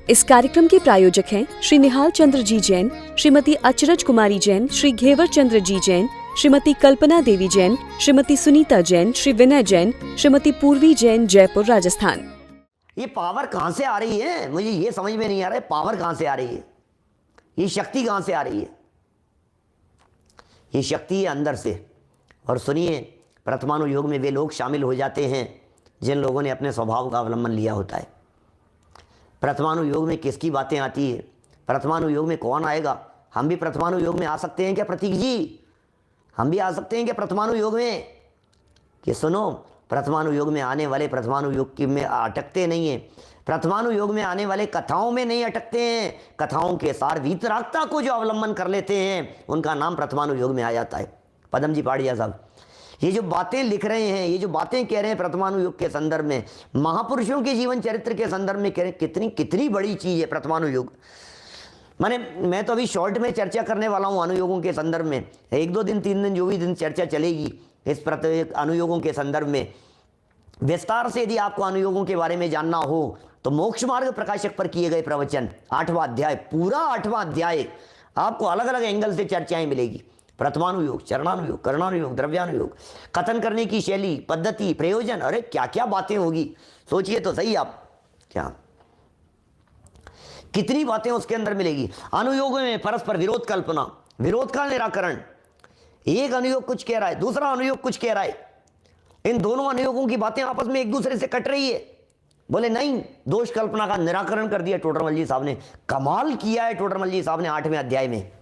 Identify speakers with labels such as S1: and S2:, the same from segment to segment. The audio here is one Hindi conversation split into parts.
S1: इस कार्यक्रम के प्रायोजक हैं श्री निहाल चंद्र जी जैन, श्रीमती अचरज कुमारी जैन, श्री घेवर चंद्र जी जैन, श्रीमती कल्पना देवी जैन, श्रीमती सुनीता जैन, श्री विनय जैन, श्रीमती पूर्वी जैन, जयपुर, राजस्थान।
S2: ये पावर कहाँ से आ रही है, मुझे ये समझ में नहीं आ रहा है। पावर कहाँ से आ रही है, ये शक्ति कहाँ से आ रही है? ये शक्ति है अंदर से। और सुनिए, प्रथमानु योग में वे लोग शामिल हो जाते हैं जिन लोगों ने अपने स्वभाव का अवलंबन लिया होता है। प्रथमानु योग में किसकी बातें आती है, प्रथमानु योग में कौन आएगा? हम भी प्रथमानु योग में आ सकते हैं क्या प्रतीक जी? हम भी आ सकते हैं क्या प्रथमानु योग में? कि सुनो, प्रथमानु योग में आने वाले प्रथमानु योग की में अटकते नहीं हैं। प्रथमानु योग में आने वाले कथाओं में नहीं अटकते हैं। कथाओं के सार वीतरागता को जो अवलंबन कर लेते हैं उनका नाम प्रथमानु योग में आ जाता है। पदम जी पाड़िया साहब ये जो बातें लिख रहे हैं, ये जो बातें कह रहे हैं प्रथमानु योग के संदर्भ में, महापुरुषों के जीवन चरित्र के संदर्भ में कह रहे हैं, कितनी कितनी बड़ी चीज़ है प्रथमानु योग। मैं तो अभी शॉर्ट में चर्चा करने वाला हूँ अनुयोगों के संदर्भ में। 1 2 दिन 3 दिन जो भी दिन चर्चा चलेगी इस अनुयोगों के संदर्भ में विस्तार से यदि आपको अनुयोगों के बारे में जानना हो तो मोक्ष मार्ग प्रकाशक पर किए गए प्रवचन 8वां अध्याय, पूरा 8वां अध्याय आपको अलग अलग एंगल से चर्चाएं मिलेगी। प्रथमानुयोग, चरणानुयोग, करणानुयोग, द्रव्यानुयोग, कथन करने की शैली, पद्धति, प्रयोजन, अरे क्या क्या बातें होगी, सोचिए तो सही आप। क्या कितनी बातें उसके अंदर मिलेगी। अनुयोगों में परस्पर विरोध कल्पना, विरोध का निराकरण। एक अनुयोग कुछ कह रहा है, दूसरा अनुयोग कुछ कह रहा है, इन दोनों अनुयोगों की बातें आपस में एक दूसरे से कट रही है। बोले नहीं, दोष कल्पना का निराकरण कर दिया टोडरमल जी साहब ने। कमाल किया है टोडरमल जी साहब ने 8वें अध्याय में,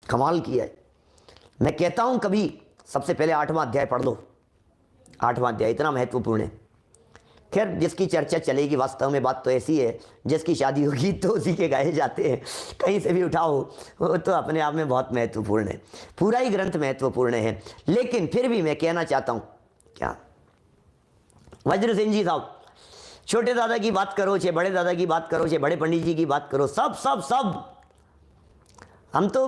S2: कमाल किया है। मैं कहता हूं कभी सबसे पहले 8वां अध्याय पढ़ लो। 8वां अध्याय इतना महत्वपूर्ण है। खैर जिसकी चर्चा चलेगी, वास्तव में बात तो ऐसी है, जिसकी शादी होगी तो उसी के गाए जाते हैं, कहीं से भी उठाओ, वो तो अपने आप में बहुत महत्वपूर्ण है। पूरा ही ग्रंथ महत्वपूर्ण है। लेकिन फिर भी मैं कहना चाहता हूं, क्या वज्र सिंह जी साहब, छोटे दादा की बात करो चाहे बड़े दादा की बात करो चाहे बड़े पंडित जी की बात करो, सब सब सब हम तो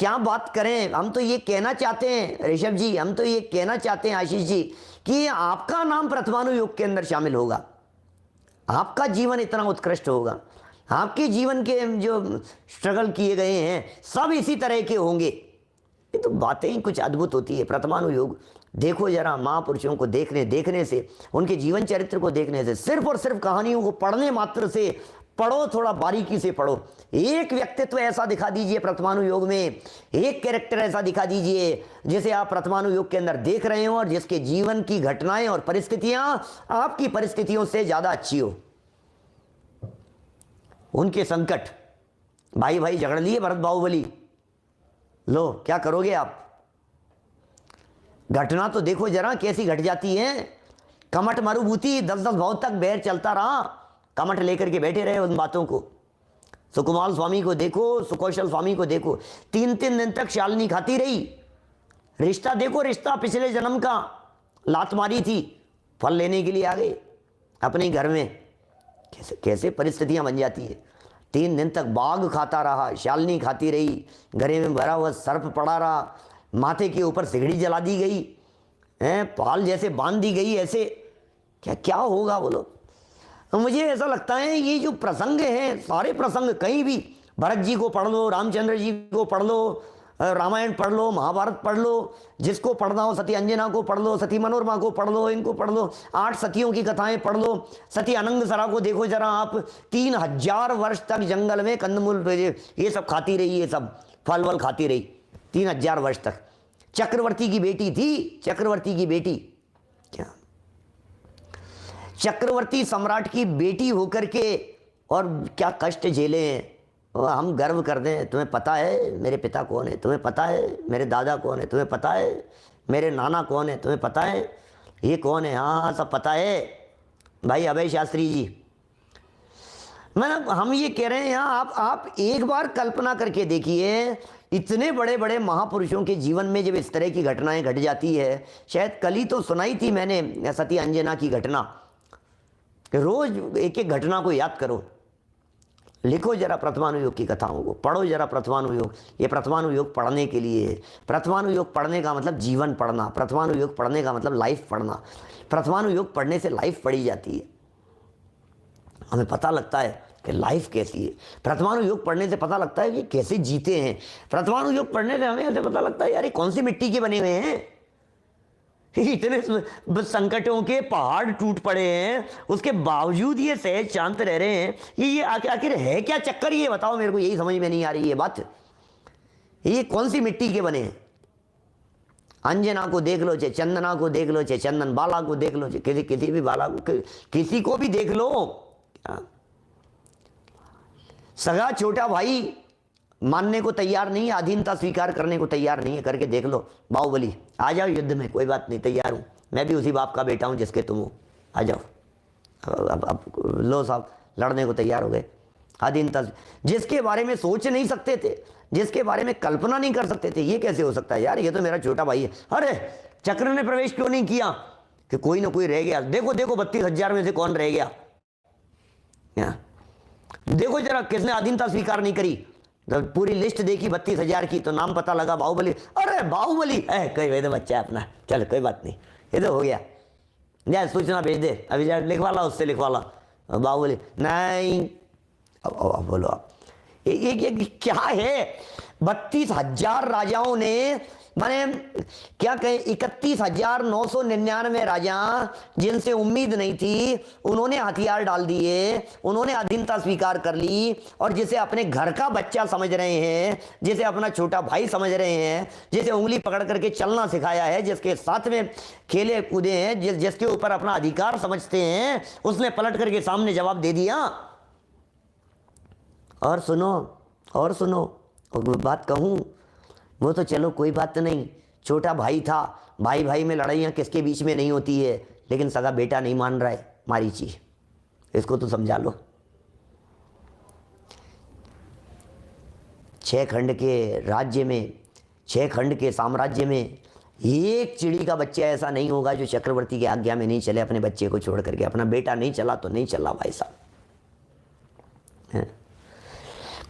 S2: क्या बात करें। हम तो ये कहना चाहते हैं ऋषभ जी, हम तो ये कहना चाहते हैं आशीष जी कि आपका नाम प्रथमानु योग के अंदर शामिल होगा। आपका जीवन इतना उत्कृष्ट होगा, आपके जीवन के जो स्ट्रगल किए गए हैं सब इसी तरह के होंगे। ये तो बातें ही कुछ अद्भुत होती है। प्रथमानु योग देखो जरा, महापुरुषों को देखने से, उनके जीवन चरित्र को देखने से, सिर्फ और सिर्फ कहानियों को पढ़ने मात्र से पढ़ो, थोड़ा बारीकी से पढ़ो। एक व्यक्तित्व ऐसा दिखा दीजिए प्रथमानु योग में, एक कैरेक्टर ऐसा दिखा दीजिए जिसे आप प्रथमानु योग के अंदर देख रहे हो और जिसके जीवन की घटनाएं और परिस्थितियां आपकी परिस्थितियों से ज्यादा अच्छी हो। उनके संकट, भाई भाई झगड़ लिए भरत बाहुबली, लो क्या करोगे आप? घटना तो देखो जरा कैसी घट जाती है। कमठ मरुभूति 10-10 भाव तक बैर चलता रहा, कमठ लेकर के बैठे रहे उन बातों को। सुकुमार स्वामी को देखो, सुकौशल स्वामी को देखो, 3-3 दिन तक शालिनी खाती रही। रिश्ता देखो, रिश्ता पिछले जन्म का, लात मारी थी, फल लेने के लिए आ गए अपने घर में। कैसे कैसे परिस्थितियां बन जाती है। 3 दिन तक बाघ खाता रहा, शालिनी खाती रही, घरे में भरा हुआ सर्प पड़ा रहा, माथे के ऊपर सिगड़ी जला दी गई है, पाल जैसे बांध दी गई। ऐसे क्या क्या होगा बोलो? तो मुझे ऐसा लगता है ये जो प्रसंग हैं, सारे प्रसंग कहीं भी, भरत जी को पढ़ लो, रामचंद्र जी को पढ़ लो, रामायण पढ़ लो, महाभारत पढ़ लो, जिसको पढ़ना हो, सती अंजना को पढ़ लो, सती मनोरमा को पढ़ लो, इनको पढ़ लो, 8 सतियों की कथाएं पढ़ लो। सती अनंग सरा को देखो जरा आप, 3000 वर्ष तक जंगल में कंदमूल ये सब खाती रही, ये सब फल वल खाती रही 3000 वर्ष तक। चक्रवर्ती की बेटी थी, चक्रवर्ती की बेटी, क्या चक्रवर्ती सम्राट की बेटी होकर के और क्या कष्ट झेले हैं। हम गर्व कर दें, तुम्हें पता है मेरे पिता कौन है, तुम्हें पता है मेरे दादा कौन है, तुम्हें पता है मेरे नाना कौन है, तुम्हें पता है ये कौन है, हाँ हाँ सब पता है भाई अभय शास्त्री जी। मतलब हम ये कह रहे हैं यहाँ, आप एक बार कल्पना करके देखिए, इतने बड़े बड़े महापुरुषों के जीवन में जब इस तरह की घटनाएं घट जाती है। शायद कल ही तो सुनाई थी मैंने सती अंजना की घटना। रोज एक एक घटना को याद करो, लिखो जरा प्रथमानुयोग की कथाओं को, पढ़ो जरा प्रथमानुयोग। ये प्रथमानुयोग पढ़ने के लिए है। प्रथमानुयोग पढ़ने का मतलब जीवन पढ़ना, प्रथमानुयोग पढ़ने का मतलब लाइफ पढ़ना। प्रथमानुयोग पढ़ने से लाइफ पढ़ी जाती है। हमें पता लगता है कि लाइफ कैसी है। प्रथमानु योग पढ़ने से पता लगता है कि कैसे जीते हैं। प्रथमानु योग पढ़ने से हमें ऐसे पता लगता है यार ये कौन सी मिट्टी के बने हुए हैं, इतने संकटों के पहाड़ टूट पड़े हैं, उसके बावजूद ये सहज शांत रह रहे हैं। ये आखिर है क्या चक्कर, ये बताओ मेरे को, यही समझ में नहीं आ रही है बात। ये कौन सी मिट्टी के बने हैं। अंजना को देख लो, चाहे चंदना को देख लो, चाहे चंदन बाला को देख लो, चाहे किसी भी बाला को, किसी को भी देख लो, सगा छोटा भाई मानने को तैयार नहीं है, अधीनता स्वीकार करने को तैयार नहीं है। करके देख लो, बाहुबली आ जाओ युद्ध में, कोई बात नहीं, तैयार हूं, मैं भी उसी बाप का बेटा हूं जिसके तुम हो, आ जाओ। अब लो साहब, लड़ने को तैयार हो गए। अधीनता, जिसके बारे में सोच नहीं सकते थे, जिसके बारे में कल्पना नहीं कर सकते थे, ये कैसे हो सकता है यार, ये तो मेरा छोटा भाई है। अरे चक्र ने प्रवेश क्यों नहीं किया कि कोई ना कोई रह गया। देखो देखो 32,000 में से कौन रह गया, देखो जरा किसने अधीनता स्वीकार नहीं करी। तो पूरी लिस्ट देखी 32,000 की, तो नाम पता लगा बाहुबली। अरे बाहुबली कोई तो बच्चा है अपना, चल कोई बात नहीं, ये तो हो गया, जा सूचना भेज दे, अभी जा लिखवा ला, उससे लिखवा ला। बाहुबली नहीं, अब बोलो आप, ये क्या है। 32,000 राजाओं ने, माने क्या कहें, 31,999 राजा जिनसे उम्मीद नहीं थी, उन्होंने हथियार डाल दिए, उन्होंने अधीनता स्वीकार कर ली, और जिसे अपने घर का बच्चा समझ रहे हैं, जिसे अपना छोटा भाई समझ रहे हैं, जिसे उंगली पकड़ करके चलना सिखाया है, जिसके साथ में खेले कूदे हैं, जिसके ऊपर अपना अधिकार समझते हैं, उसने पलट करके सामने जवाब दे दिया। और सुनो, बात कहूं, वो तो चलो कोई बात नहीं, छोटा भाई था, भाई भाई में लड़ाइयाँ किसके बीच में नहीं होती है, लेकिन सगा बेटा नहीं मान रहा है, मारीची, इसको तो समझा लो। 6 खंड के राज्य में, 6 खंड के साम्राज्य में एक चिड़ी का बच्चा ऐसा नहीं होगा जो चक्रवर्ती की आज्ञा में नहीं चले, अपने बच्चे को छोड़ करके। अपना बेटा नहीं चला तो नहीं चला भाई साहब,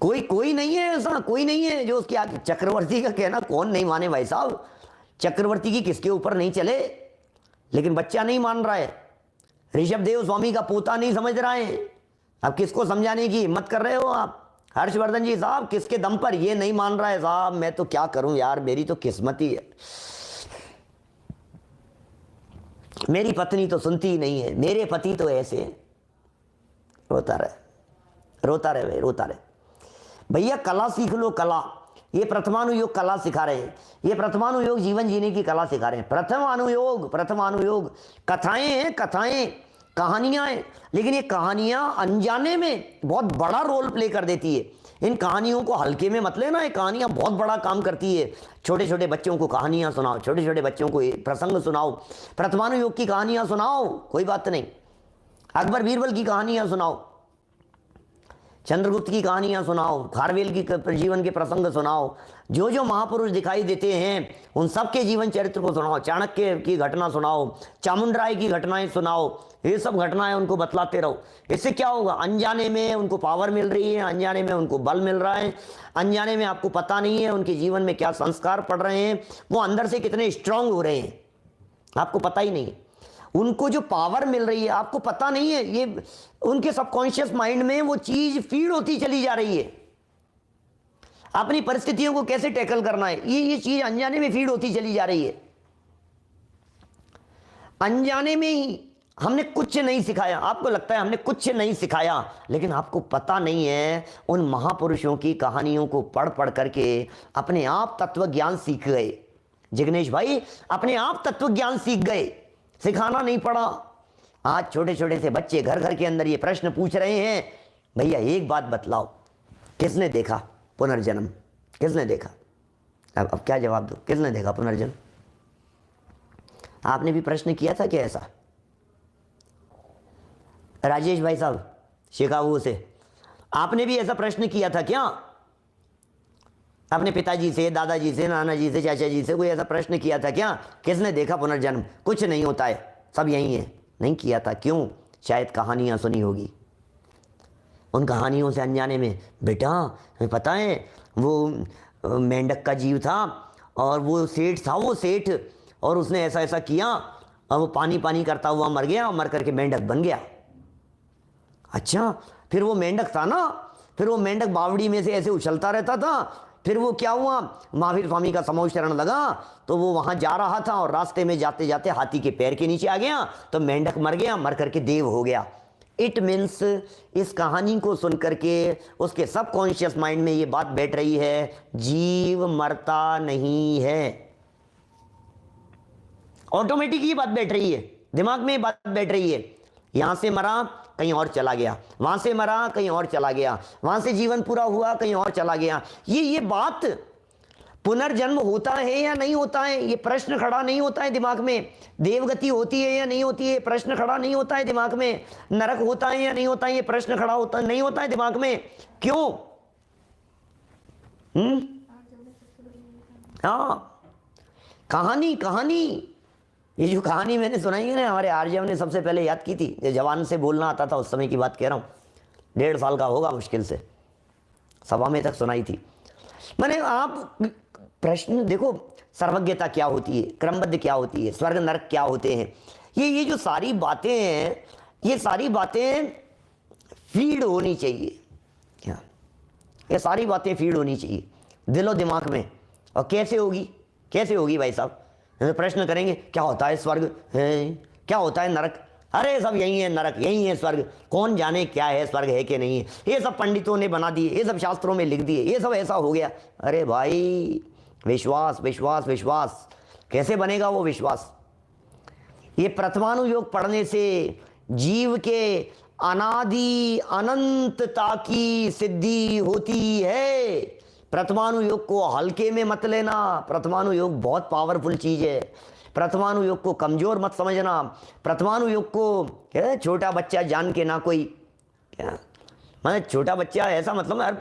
S2: कोई नहीं है ऐसा, कोई नहीं है जो उसकी चक्रवर्ती का कहना कौन नहीं माने भाई साहब। चक्रवर्ती की किसके ऊपर नहीं चले, लेकिन बच्चा नहीं मान रहा है। ऋषभ देव स्वामी का पोता नहीं समझ रहा है। अब किसको समझाने की हिम्मत कर रहे हो आप, हर्षवर्धन जी साहब, किसके दम पर ये नहीं मान रहा है साहब। मैं तो क्या करूं यार, मेरी तो किस्मत ही है, मेरी पत्नी तो सुनती ही नहीं है, मेरे पति तो ऐसे हैं। रोता रहे भैया, कला सीख लो, कला। ये प्रथमानुयोग कला सिखा रहे हैं, ये प्रथमानुयोग जीवन जीने की कला सिखा रहे हैं। प्रथमानुयोग कथाएं हैं, कहानियां हैं, लेकिन ये कहानियां अनजाने में बहुत बड़ा रोल प्ले कर देती है। इन कहानियों को हल्के में मत लेना, ये कहानियां बहुत बड़ा काम करती है। छोटे छोटे बच्चों को कहानियां सुनाओ, छोटे छोटे बच्चों को प्रसंग सुनाओ, प्रथमानुयोग की कहानियां सुनाओ, कोई बात नहीं। अकबर बीरबल की कहानियां सुनाओ, चंद्रगुप्त की कहानियां सुनाओ, खारवेल की जीवन के प्रसंग सुनाओ, जो महापुरुष दिखाई देते हैं उन सब के जीवन चरित्र को सुनाओ। चाणक्य की घटना सुनाओ, चामुंडराय की घटनाएं सुनाओ, ये सब घटनाएं उनको बतलाते रहो। इससे क्या होगा, अनजाने में उनको पावर मिल रही है, अनजाने में उनको बल मिल रहा है, अनजाने में आपको पता नहीं है उनके जीवन में क्या संस्कार पड़ रहे हैं, वो अंदर से कितने स्ट्रांग हो रहे हैं, आपको पता ही नहीं। उनको जो पावर मिल रही है आपको पता नहीं है, ये उनके सबकॉन्शियस माइंड में वो चीज फीड होती चली जा रही है। अपनी परिस्थितियों को कैसे टैकल करना है, ये चीज अनजाने में फीड होती चली जा रही है। अनजाने में ही हमने कुछ नहीं सिखाया, आपको लगता है हमने कुछ नहीं सिखाया, लेकिन आपको पता नहीं है उन महापुरुषों की कहानियों को पढ़ पढ़ करके अपने आप तत्व ज्ञान सीख गए। जिग्नेश भाई अपने आप तत्व ज्ञान सीख गए, सिखाना नहीं पड़ा। आज छोटे छोटे से बच्चे घर घर के अंदर ये प्रश्न पूछ रहे हैं, भैया एक बात बतलाओ, किसने देखा पुनर्जन्म, किसने देखा? अब क्या जवाब दो, किसने देखा पुनर्जन्म? आपने भी प्रश्न किया था क्या ऐसा? राजेश भाई साहब शिकागो से, आपने भी ऐसा प्रश्न किया था क्या? अपने पिताजी से, दादाजी से, नाना जी से, चाचा जी से कोई ऐसा प्रश्न किया था क्या, किसने देखा पुनर्जन्म? कुछ नहीं होता है, सब यही है। नहीं किया था, क्यों? शायद कहानियां सुनी होगी, उन कहानियों से अनजाने में, बेटा हमें पता है वो मेंढक का जीव था और वो सेठ था, वो सेठ, और उसने ऐसा ऐसा किया और वो पानी पानी करता हुआ मर गया और मर करके मेंढक बन गया। अच्छा, फिर वो मेंढक था ना, फिर वो मेंढक बावड़ी में से ऐसे उछलता रहता था। फिर वो क्या हुआ, महावीर स्वामी का समूह शरण लगा तो वो वहां जा रहा था और रास्ते में जाते जाते हाथी के पैर के नीचे आ गया तो मेंढक मर गया, मर करके देव हो गया। इट मीन्स इस कहानी को सुन करके उसके सबकॉन्शियस माइंड में ये बात बैठ रही है, जीव मरता नहीं है। ऑटोमेटिक ये बात बैठ रही है, दिमाग में ये बात बैठ रही है। यहां से मरा कहीं और चला गया, वहां से मरा कहीं और चला गया, वहां से जीवन पूरा हुआ कहीं और चला गया। ये बात पुनर्जन्म होता है या नहीं होता है, ये प्रश्न खड़ा नहीं होता है दिमाग में। देवगति होती है या नहीं होती है, प्रश्न खड़ा नहीं होता है दिमाग में। नरक होता है या नहीं होता है, ये प्रश्न खड़ा होता नहीं होता है दिमाग में। क्यों? हाँ, कहानी ये जो कहानी मैंने सुनाई है ना, हमारे आर्यव ने सबसे पहले याद की थी। जो जवान से बोलना आता था उस समय की बात कह रहा हूँ, 1.5 साल का होगा मुश्किल से, सभा में तक सुनाई थी मैंने। आप प्रश्न देखो, सर्वज्ञता क्या होती है, क्रमबद्ध क्या होती है, स्वर्ग नरक क्या होते हैं, ये जो सारी बातें हैं, ये सारी बातें फीड होनी चाहिए। क्या ये सारी बातें फीड होनी चाहिए दिलो दिमाग में। और कैसे होगी भाई साहब? प्रश्न करेंगे क्या होता है स्वर्ग है, क्या होता है नरक, अरे सब यही है नरक, यही है स्वर्ग, कौन जाने क्या है स्वर्ग है कि नहीं है, ये सब पंडितों ने बना दिए, ये सब शास्त्रों में लिख दिए, ये सब ऐसा हो गया। अरे भाई विश्वास विश्वास विश्वास, कैसे बनेगा वो विश्वास? ये प्रथमानुयोग पढ़ने से जीव के अनादि अनंतता की सिद्धि होती है। प्रथमानुयोग को हल्के में मत लेना, प्रथमानुयोग बहुत पावरफुल चीज है। प्रथमानुयोग को कमजोर मत समझना, प्रथमानुयोग को क्या छोटा बच्चा जान के ना कोई, क्या मतलब छोटा बच्चा ऐसा मतलब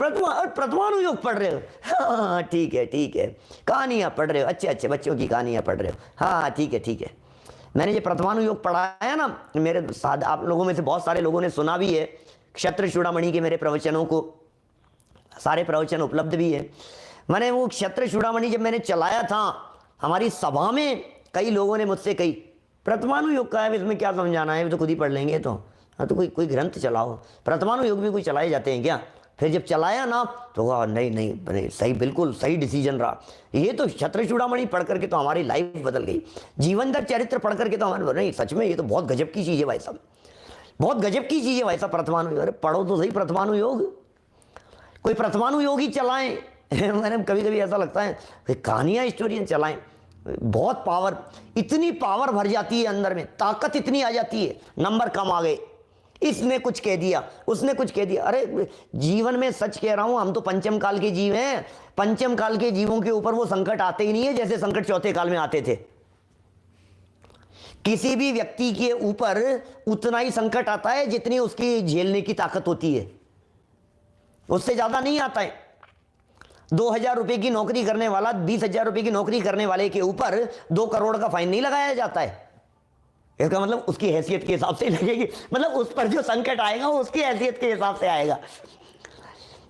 S2: प्रथमानुयोग पढ़ रहे हो, हाँ ठीक है, कहानियाँ पढ़ रहे हो, अच्छे बच्चों की कहानियाँ पढ़ रहे हो, हाँ ठीक है। मैंने जो प्रथमानुयोग पढ़ाया ना, मेरे साथ आप लोगों में से बहुत सारे लोगों ने सुना भी है, क्षत्र चूड़ामणि के मेरे प्रवचनों को, सारे प्रवचन उपलब्ध भी है। मैंने वो क्षत्र चूड़ामणि जब मैंने चलाया था हमारी सभा में, कई लोगों ने मुझसे कही प्रथमानुयोग का है, इसमें क्या समझाना है, तो खुद ही पढ़ लेंगे। तो हाँ, तो कोई ग्रंथ चलाओ, प्रथमानुयोग भी कोई चलाए जाते हैं क्या? फिर जब चलाया ना तो कहा नहीं सही, बिल्कुल सही डिसीजन रहा। ये तो क्षत्र चूड़ामणि पढ़ करके तो हमारी लाइफ बदल गई, जीवन दर चरित्र पढ़ करके तो हमारे, नहीं सच में ये तो बहुत गजब की चीज़ है भाई साहब, बहुत गजब की चीज़ है भाई साहब प्रथमानुयोग। अरे पढ़ो तो सही प्रथमानुयोग, कोई प्रथमानुयोग ही चलाएं। मैंने कभी ऐसा लगता है कहानियाँ स्टोरियाँ चलाएं, बहुत पावर, इतनी पावर भर जाती है अंदर में, ताकत इतनी आ जाती है। नंबर कम आ गए, इसने कुछ कह दिया, उसने कुछ कह दिया। अरे जीवन में सच कह रहा हूं, हम तो पंचम काल के जीव हैं। पंचम काल के जीवों के ऊपर वो संकट आते ही नहीं है जैसे संकट चौथे काल में आते थे। किसी भी व्यक्ति के ऊपर उतना ही संकट आता है जितनी उसकी झेलने की ताकत होती है, उससे ज्यादा नहीं आता है। 2000 रुपए की नौकरी करने वाला 20,000 रुपए की नौकरी करने वाले के ऊपर 2 करोड़ का फाइन नहीं लगाया जाता है। इसका मतलब उसकी हैसियत के हिसाब से लगेगी, मतलब उस पर जो संकट आएगा वो उसकी हैसियत के हिसाब से आएगा।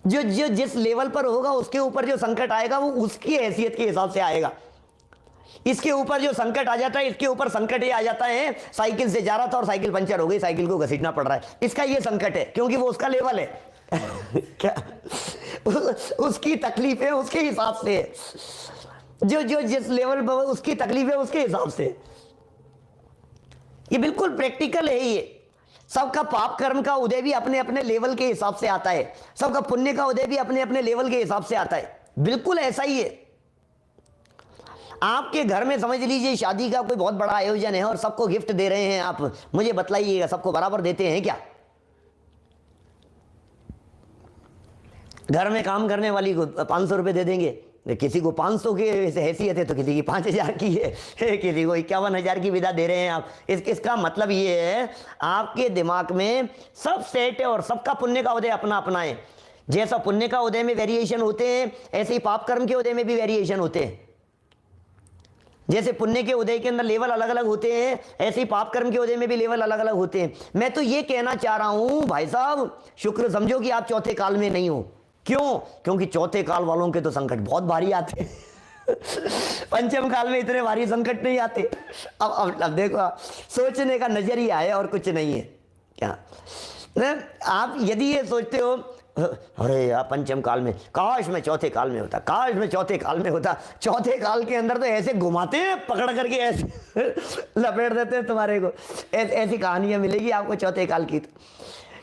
S2: जो जिस लेवल पर होगा उसके ऊपर जो संकट आएगा वो उसकी हैसियत के हिसाब से आएगा। इसके ऊपर जो संकट आ जाता है, इसके ऊपर संकट ये आ जाता है, साइकिल से जा रहा था और साइकिल पंचर हो गई, साइकिल को घसीटना पड़ रहा है, इसका ये संकट है क्योंकि वो उसका लेवल है। क्या उसकी तकलीफ है उसके हिसाब से, जो जिस लेवल पर उसकी तकलीफ है उसके हिसाब से। ये बिल्कुल प्रैक्टिकल है। ये सबका पाप कर्म का उदय भी अपने अपने लेवल के हिसाब से आता है, सबका पुण्य का उदय भी अपने अपने लेवल के हिसाब से आता है। बिल्कुल ऐसा ही है। आपके घर में समझ लीजिए शादी का कोई बहुत बड़ा आयोजन है और सबको गिफ्ट दे रहे हैं, आप मुझे बतलाइएगा सबको बराबर देते हैं क्या? घर में काम करने वाली को 500 रुपये दे देंगे, किसी को 500 की हैसियत है तो किसी की 5000 की है, किसी को 51,000 की विदा दे रहे हैं आप। इसका मतलब ये है आपके दिमाग में सब सेट है और सबका पुण्य का उदय अपना अपना है। जैसा पुण्य का उदय में वेरिएशन होते हैं ऐसे ही पाप कर्म के उदय में भी वेरिएशन होते हैं। जैसे पुण्य के उदय के अंदर लेवल अलग अलग होते हैं ऐसे ही पाप कर्म के उदय में भी लेवल अलग अलग होते हैं। मैं तो ये कहना चाह रहा हूं भाई साहब, शुक्र समझो कि आप चौथे काल में नहीं हो। क्यों? क्योंकि चौथे काल वालों के तो संकट बहुत भारी आते हैं। पंचम काल में इतने भारी संकट नहीं आते। अब देखो सोचने का नजरिया है और कुछ नहीं है। क्या आप यदि ये सोचते हो अरे यार पंचम काल में काश मैं चौथे काल में होता, काश मैं चौथे काल में होता, चौथे काल के अंदर तो ऐसे घुमाते हैं पकड़ करके ऐसे लपेट देते हैं तुम्हारे को, ऐसी कहानियां मिलेगी आपको चौथे काल की। तो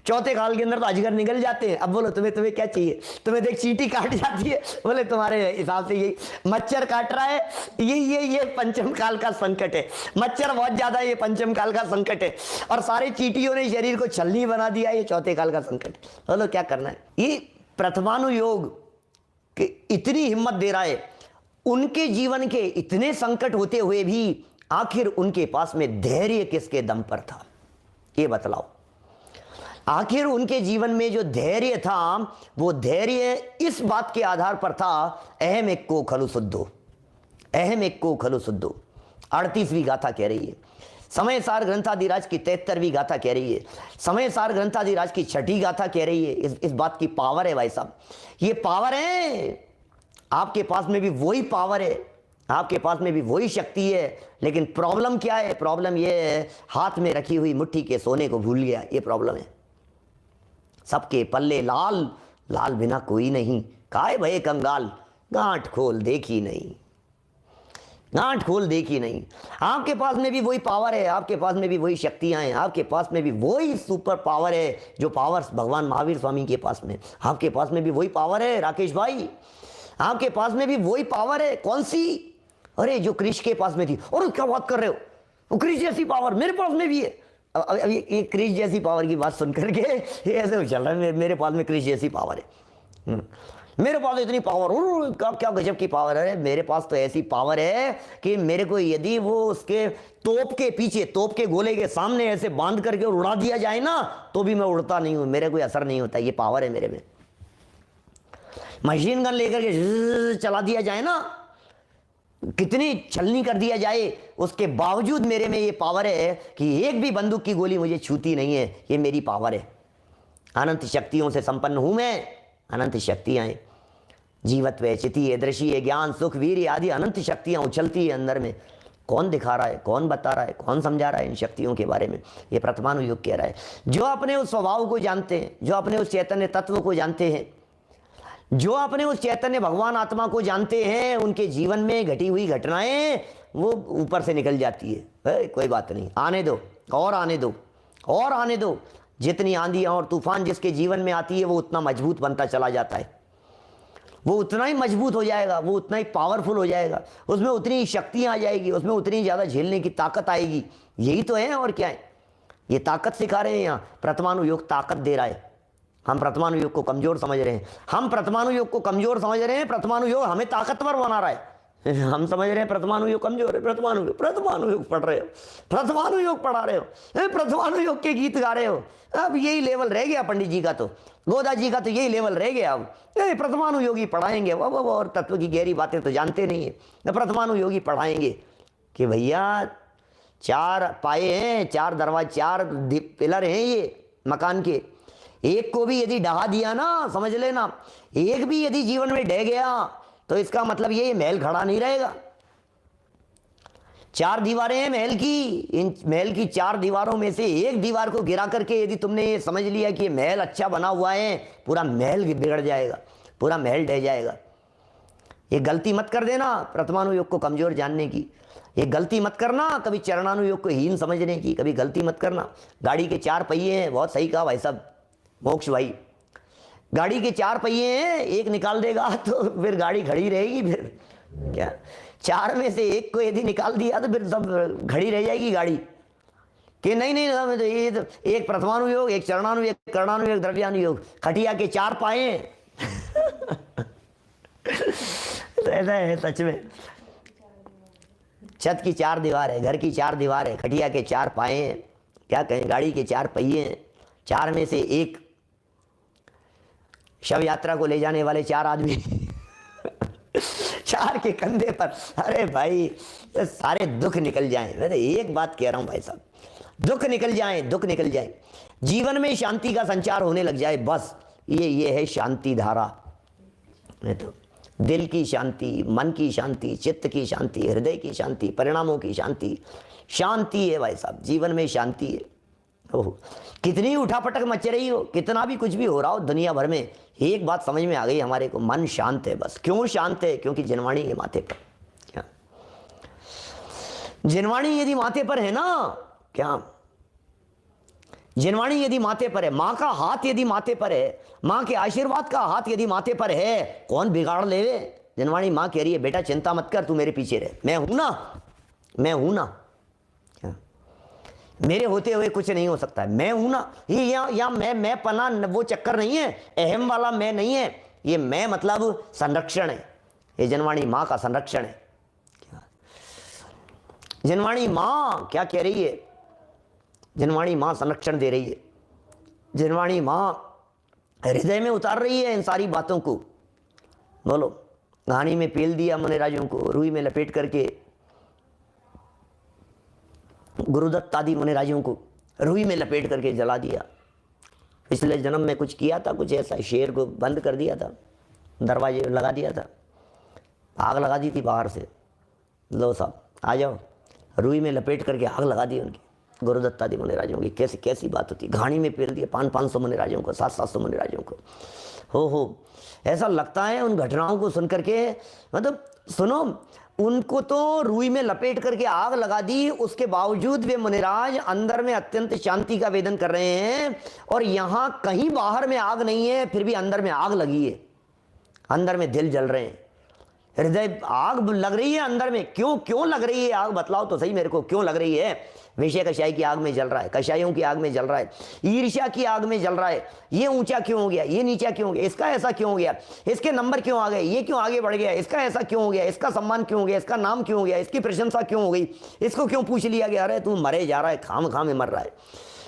S2: चौथे काल के अंदर तो अजगर निकल जाते हैं। अब बोलो तुम्हें क्या चाहिए, तुम्हें देख चींटी काट जाती है, बोले तुम्हारे हिसाब से यही मच्छर काट रहा है, ये पंचम काल का संकट है, मच्छर बहुत ज्यादा है, ये पंचम काल का संकट है, और सारे चींटियों ने शरीर को छलनी बना दिया, ये चौथे काल का संकट है। बोलो क्या करना है। ये प्रथमानुयोग कि इतनी हिम्मत दे रहा है, उनके जीवन के इतने संकट होते हुए भी आखिर उनके पास में धैर्य किसके दम पर था, ये बतलाओ। आखिर उनके जीवन में जो धैर्य था, वो धैर्य इस बात के आधार पर था, अहम एक को खलु शुद्धो, अहम एक को खलु शुद्धो 38वीं गाथा कह रही है। समय सार ग्रंथाधिराज की 73वीं गाथा कह रही है। समय सार ग्रंथाधिराज की 6ठी गाथा कह रही है। इस बात की पावर है भाई साहब, ये पावर है। आपके पास में भी वही पावर है, आपके पास में भी वही शक्ति है, लेकिन प्रॉब्लम क्या है? प्रॉब्लम ये है, हाथ में रखी हुई मुट्ठी के सोने को भूल गया, ये प्रॉब्लम है। सबके पल्ले लाल, लाल बिना कोई नहीं, काय भये कंगाल, गांठ खोल देखी नहीं, गांठ खोल देखी नहीं। आपके पास में भी वही पावर है, आपके पास में भी वही शक्तियां हैं, आपके पास में भी वही सुपर पावर है जो पावर भगवान महावीर स्वामी के पास में, आपके पास में भी वही पावर है राकेश भाई, आपके पास में भी वही पावर है। कौन सी? अरे जो कृष्ण के पास में थी। और क्या बात कर रहे हो, वो कृष्ण जैसी पावर मेरे पास में भी है। अब ये कृष्ण जैसी पावर की बात सुन करके ये ऐसे चल रहा है, मेरे पास में कृष्ण जैसी पावर है, मेरे पास इतनी पावर, क्या गजब की पावर है। मेरे पास तो ऐसी पावर है कि मेरे को यदि वो उसके तोप के पीछे, तोप के गोले के सामने ऐसे बांध करके उड़ा दिया जाए ना, तो भी मैं उड़ता नहीं हूं, मेरे कोई असर नहीं होता। ये पावर है मेरे में। मशीन गन लेकर के चला दिया जाए ना, कितनी छलनी कर दिया जाए, उसके बावजूद मेरे में ये पावर है कि एक भी बंदूक की गोली मुझे छूती नहीं है। ये मेरी पावर है। अनंत शक्तियों से संपन्न हूं मैं, अनंत शक्तियां हैं। जीवत्व, चिति, दृश्य, ज्ञान, सुख, वीर आदि अनंत शक्तियां उछलती है अंदर में। कौन दिखा रहा है, कौन बता रहा है, कौन समझा रहा है इन शक्तियों के बारे में? ये प्रथमानुयोग कह रहा है। जो अपने उस स्वभाव को जानते हैं, जो अपने उस चैतन्य तत्व को जानते हैं, जो अपने उस चैतन्य भगवान आत्मा को जानते हैं, उनके जीवन में घटी हुई घटनाएं वो ऊपर से निकल जाती है। कोई बात नहीं, आने दो, और आने दो, और आने दो। जितनी आंधियां और तूफान जिसके जीवन में आती है, वो उतना मजबूत बनता चला जाता है, वो उतना ही मजबूत हो जाएगा, वो उतना ही पावरफुल हो जाएगा, उसमें उतनी शक्तियां आ जाएगी, उसमें उतनी ज़्यादा झेलने की ताकत आएगी। यही तो है, और क्या है। ये ताकत सिखा रहे हैं यहाँ, प्रथमानुयोग ताकत दे रहा है। हम प्रथमानुयोग को कमजोर समझ रहे हैं, हम प्रथमानुयोग को कमजोर समझ रहे हैं, प्रथमानुयोग हमें ताकतवर बना रहा है। हम समझ रहे हैं प्रथमानुयोग कमजोर है, प्रथमानुयोग पढ़ रहे हो, प्रथमानुयोग पढ़ा रहे हो, प्रथमानुयोग के गीत गा रहे हो। अब यही लेवल रह गया पंडित जी का, तो गोदा जी का तो यही लेवल रह गया। अब प्रथमानुयोगी पढ़ाएंगे, और तत्व की गहरी बातें तो जानते नहीं है। प्रथमानुयोगी पढ़ाएंगे कि भैया 4 पाए हैं, 4 दरवाजे, 4 पिलर हैं ये मकान के। एक को भी यदि ढहा दिया ना, समझ लेना, एक भी यदि जीवन में ढह गया तो इसका मतलब ये महल खड़ा नहीं रहेगा। 4 दीवारें हैं महल की, इन महल की 4 दीवारों में से एक दीवार को गिरा करके यदि तुमने ये समझ लिया कि ये महल अच्छा बना हुआ है, पूरा महल बिगड़ जाएगा, पूरा महल ढह जाएगा। ये गलती मत कर देना प्रथमानुयोग को कमजोर जानने की। ये गलती मत करना कभी चरणानुयोग को हीन समझने की, कभी गलती मत करना। गाड़ी के 4 पहिए हैं, बहुत सही कहा भाई साहब मोक्ष भाई, गाड़ी के 4 पहिए हैं, एक निकाल देगा तो फिर गाड़ी खड़ी रहेगी। फिर क्या 4 में से एक को यदि निकाल दिया तो फिर सब खड़ी रह जाएगी गाड़ी। कि नहीं तो ये तो एक प्रथमानुयोग, एक चरणानुयोग, एक करणानुयोग, द्रव्यानुयोग, खटिया के 4 पाए हैं। तो ऐसा है सच में। छत की 4 दीवार है, घर की 4 दीवार है, खटिया के 4 पाए हैं, क्या कहें, गाड़ी के 4 पहिए हैं। 4 में से एक शव यात्रा को ले जाने वाले 4 आदमी 4 के कंधे पर। अरे भाई सारे दुख निकल जाएं। मैं एक बात कह रहा हूं भाई साहब, दुख निकल जाएं, दुख निकल जाएं, जीवन में शांति का संचार होने लग जाए, बस ये है शांति धारा। तो दिल की शांति, मन की शांति, चित्त की शांति, हृदय की शांति, परिणामों की शांति, शांति है भाई साहब, जीवन में शांति है। ओह, कितनी उठापटक मच रही हो, कितना भी कुछ भी हो रहा हो दुनिया भर में, एक बात समझ में आ गई हमारे को, मन शांत है बस। क्यों शांत है? क्योंकि जिनवाणी के माथे पर, क्या जिनवाणी यदि माथे पर है ना, क्या जिनवाणी यदि माथे पर है, माँ का हाथ यदि माथे पर है, माँ के आशीर्वाद का हाथ यदि माथे पर है, कौन बिगाड़ लेवे? जिनवाणी माँ कह रही है बेटा चिंता मत कर, तू मेरे पीछे रह, मैं हूं ना, मैं हूं ना, क्या मेरे होते हुए कुछ नहीं हो सकता है, मैं हूं ना। ये या मैं पना वो चक्कर नहीं है, अहम वाला मैं नहीं है, ये मैं मतलब संरक्षण है, ये जिनवाणी माँ का संरक्षण है। जिनवाणी माँ क्या कह रही है? जिनवाणी माँ संरक्षण दे रही है, जिनवाणी माँ हृदय में उतार रही है इन सारी बातों को। बोलो, घानी में पेल दिया मुनिराजों को, रुई में लपेट करके गुरुदत्त आदि मुनिराजों को रुई में लपेट करके जला दिया। पिछले जन्म में कुछ किया था, कुछ ऐसा, शेर को बंद कर दिया था, दरवाजे लगा दिया था, आग लगा दी थी बाहर से, लो साहब आ जाओ, रुई में लपेट करके आग लगा दी उनकी, गुरुदत्त आदि मुनिराजों की। कैसी कैसी बात होती, घानी में पेल दिया 500 मुनिराजों को, 700 मुनिराजों को। हो ऐसा लगता है उन घटनाओं को सुन करके, मतलब सुनो, उनको तो रुई में लपेट करके आग लगा दी, उसके बावजूद वे मुनिराज अंदर में अत्यंत शांति का वेदन कर रहे हैं, और यहां कहीं बाहर में आग नहीं है, फिर भी अंदर में आग लगी है, अंदर में दिल जल रहे हैं, हृदय आग लग रही है अंदर में। क्यों लग रही है आग? बतलाओ तो सही मेरे को, क्यों लग रही है? विषय कषाय की आग में जल रहा है, कषायों की आग में जल रहा है, ईर्ष्या की आग में जल रहा है। ये ऊंचा क्यों हो गया, ये नीचा क्यों हो गया, इसका ऐसा क्यों हो गया, इसके नंबर क्यों आ गए, ये क्यों आगे बढ़ गया, इसका ऐसा क्यों हो गया, इसका सम्मान क्यों हो गया, इसका नाम क्यों हो गया, इसकी प्रशंसा क्यों हो गई, इसको क्यों पूछ लिया गया? अरे तू मरे जा रहा है, खाम में मर रहा है,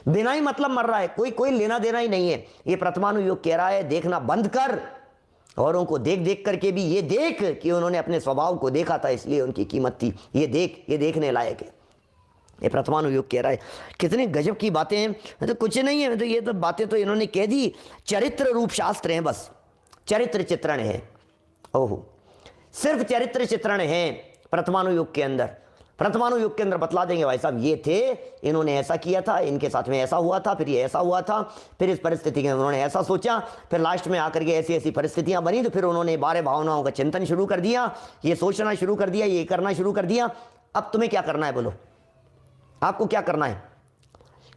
S2: बिना ही मतलब मर रहा है, कोई लेना देना ही नहीं है। ये प्रथमानुयोग कह रहा है देखना बंद कर, औरों को देख देख करके भी ये देख कि उन्होंने अपने स्वभाव को देखा था, इसलिए उनकी कीमत थी। ये देख, ये देखने लायक है। ये प्रथमानुयोग कह रहा है। कितने गजब की बातें हैं, तो कुछ नहीं है, तो ये तो बातें तो इन्होंने कह दी, चरित्र रूप शास्त्र हैं, बस चरित्र चित्रण है। ओहो, सिर्फ चरित्र चित्रण है प्रथमानुयोग के अंदर। प्रथमानुयोग के अंदर बतला देंगे भाई साहब ये थे, इन्होंने ऐसा किया था, इनके साथ में ऐसा हुआ था, फिर ये ऐसा हुआ था, फिर इस परिस्थिति में उन्होंने ऐसा सोचा, फिर लास्ट में आकर के ऐसी ऐसी परिस्थितियां बनी, तो फिर उन्होंने 12 भावनाओं का चिंतन शुरू कर दिया, ये सोचना शुरू कर दिया, ये करना शुरू कर दिया। अब तुम्हें क्या करना है? बोलो, आपको क्या करना है?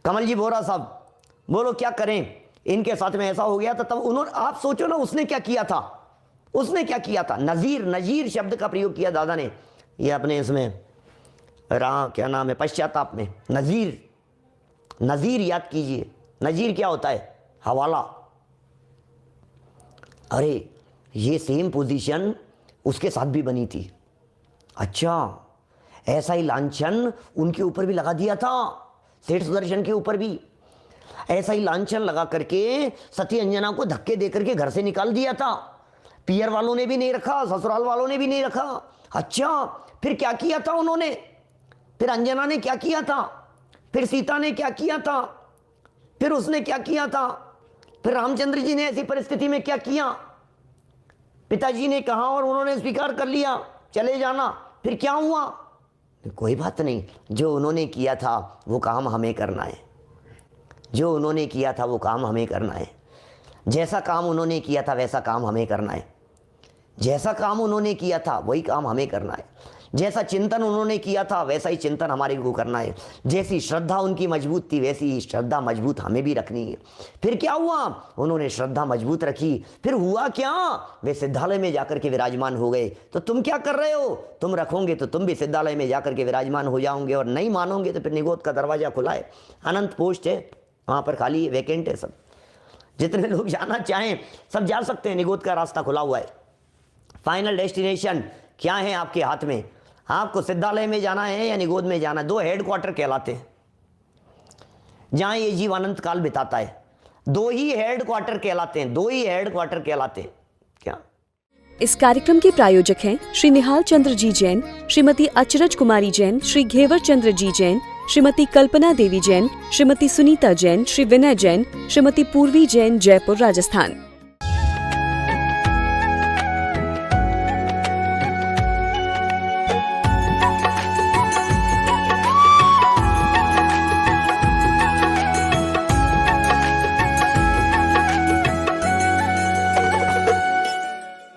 S2: कमल जी बोरा साहब बोलो क्या करें? इनके साथ में ऐसा हो गया था, तब उन्होंने, आप सोचो ना उसने क्या किया था, उसने क्या किया था? नजीर शब्द का प्रयोग किया दादा ने, ये अपने इसमें क्या नाम है, पश्चाताप में नजीर याद कीजिए। नजीर क्या होता है? हवाला। अरे ये सेम पोजीशन उसके साथ भी बनी थी। अच्छा, ऐसा ही लांछन उनके ऊपर भी लगा दिया था, सेठ सुदर्शन के ऊपर भी ऐसा ही लांछन लगा करके सती अंजना को धक्के दे करके घर से निकाल दिया था। पियर वालों ने भी नहीं रखा, ससुराल वालों ने भी नहीं रखा। अच्छा, फिर क्या किया था उन्होंने? फिर अंजना ने क्या किया था? फिर सीता ने क्या किया था? फिर उसने क्या किया था? फिर रामचंद्र जी ने ऐसी परिस्थिति में क्या किया? पिताजी ने कहा और उन्होंने स्वीकार कर लिया, चले जाना। फिर क्या हुआ? कोई बात नहीं, जो उन्होंने किया था वो काम हमें करना है, जो उन्होंने किया था वो काम हमें करना है, जैसा काम उन्होंने किया था वैसा काम हमें करना है, जैसा काम उन्होंने किया था वही काम हमें करना है, जैसा चिंतन उन्होंने किया था वैसा ही चिंतन हमारे को करना है, जैसी श्रद्धा उनकी मजबूत थी वैसी ही श्रद्धा मजबूत हमें भी रखनी है। फिर क्या हुआ? उन्होंने श्रद्धा मजबूत रखी, फिर हुआ क्या? वे सिद्धालय में जाकर के विराजमान हो गए। तो तुम क्या कर रहे हो? तुम रखोगे तो तुम भी सिद्धालय में जाकर के विराजमान हो जाओगे, और नहीं मानोगे तो फिर निगोद का दरवाजा खुला है, अनंत पोस्ट है वहाँ पर, खाली वैकेंट है, सब जितने लोग जाना चाहें सब जा सकते हैं, निगोद का रास्ता खुला हुआ है। फाइनल डेस्टिनेशन क्या है आपके हाथ में? आपको सिद्धालय में जाना है या निगोद में जाना है? 2 हेडक्वार्टर कहलाते हैं जहां ये जीव अनंत काल बिताता है, 2 ही हेडक्वार्टर कहलाते हैं, 2 ही हेडक्वार्टर कहलाते हैं। क्या
S1: इस कार्यक्रम के प्रायोजक हैं श्री निहाल चंद्र जी जैन, श्रीमती अचरज कुमारी जैन, श्री घेवर चंद्र जी जैन, श्रीमती कल्पना देवी जैन, श्रीमती सुनीता जैन, श्री विनय जैन, श्रीमती पूर्वी जैन, जयपुर राजस्थान।